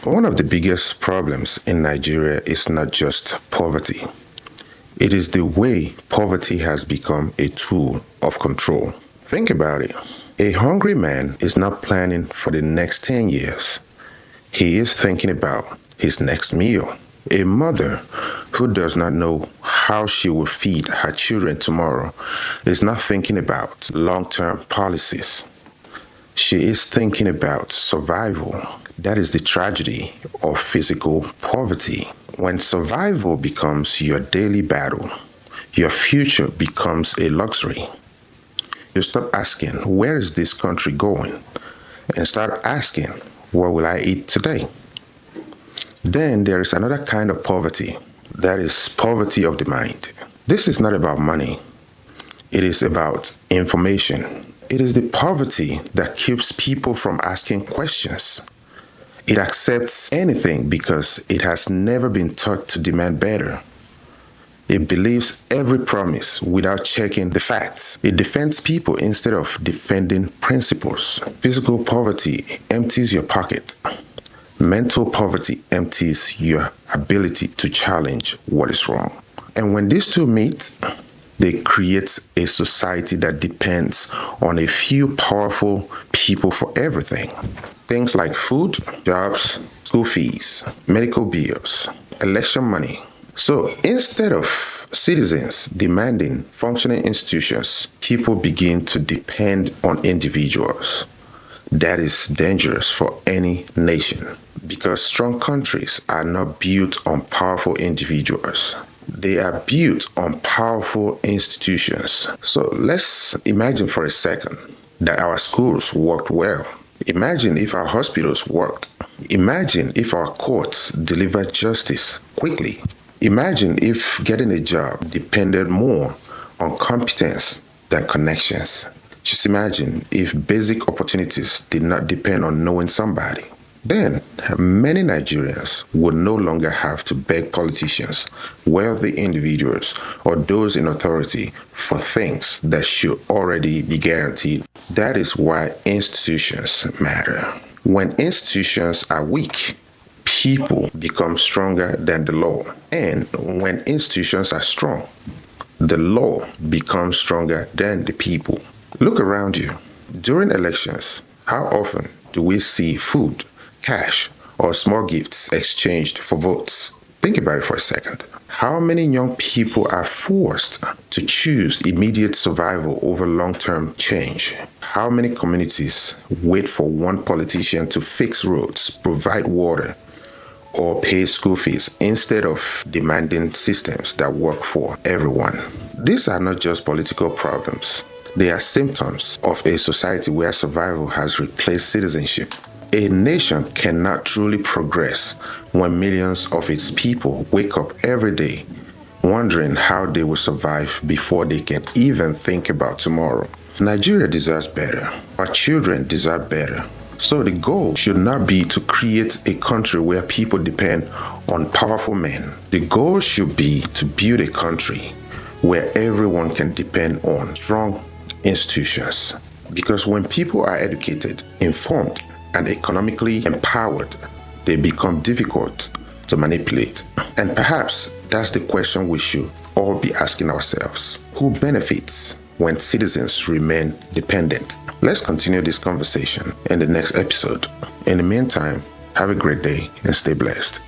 One of the biggest problems in Nigeria is not just poverty. It is the way poverty has become a tool of control. Think about it. A hungry man is not planning for the next 10 years. He is thinking about his next meal. A mother who does not know how she will feed her children tomorrow is not thinking about long-term policies. She is thinking about survival. That is the tragedy of physical poverty. When survival becomes your daily battle, your future becomes a luxury. You stop asking, where is this country going? And start asking, what will I eat today? Then there is another kind of poverty. That is poverty of the mind. This is not about money. It is about information. It is the poverty that keeps people from asking questions. It accepts anything because it has never been taught to demand better. It believes every promise without checking the facts. It defends people instead of defending principles. Physical poverty empties your pocket. Mental poverty empties your ability to challenge what is wrong. And when these two meet, they create a society that depends on a few powerful people for everything. Things like food, jobs, school fees, medical bills, election money. So instead of citizens demanding functioning institutions, people begin to depend on individuals. That is dangerous for any nation because strong countries are not built on powerful individuals. They are built on powerful institutions. So let's imagine for a second that our schools worked well. Imagine if our hospitals worked. Imagine if our courts delivered justice quickly. Imagine if getting a job depended more on competence than connections. Just imagine if basic opportunities did not depend on knowing somebody. Then many Nigerians would no longer have to beg politicians, wealthy individuals, or those in authority for things that should already be guaranteed. That is why institutions matter. When institutions are weak, people become stronger than the law. And when institutions are strong, the law becomes stronger than the people. Look around you. During elections, how often do we see food, cash, or small gifts exchanged for votes? Think about it for a second. How many young people are forced to choose immediate survival over long-term change? How many communities wait for one politician to fix roads, provide water, or pay school fees instead of demanding systems that work for everyone? These are not just political problems. They are symptoms of a society where survival has replaced citizenship. A nation cannot truly progress when millions of its people wake up every day wondering how they will survive before they can even think about tomorrow. Nigeria deserves better. Our children deserve better. So the goal should not be to create a country where people depend on powerful men. The goal should be to build a country where everyone can depend on strong institutions. Because when people are educated, informed, and economically empowered, they become difficult to manipulate. And perhaps that's the question we should all be asking ourselves. Who benefits when citizens remain dependent? Let's continue this conversation in the next episode. In the meantime, have a great day and stay blessed.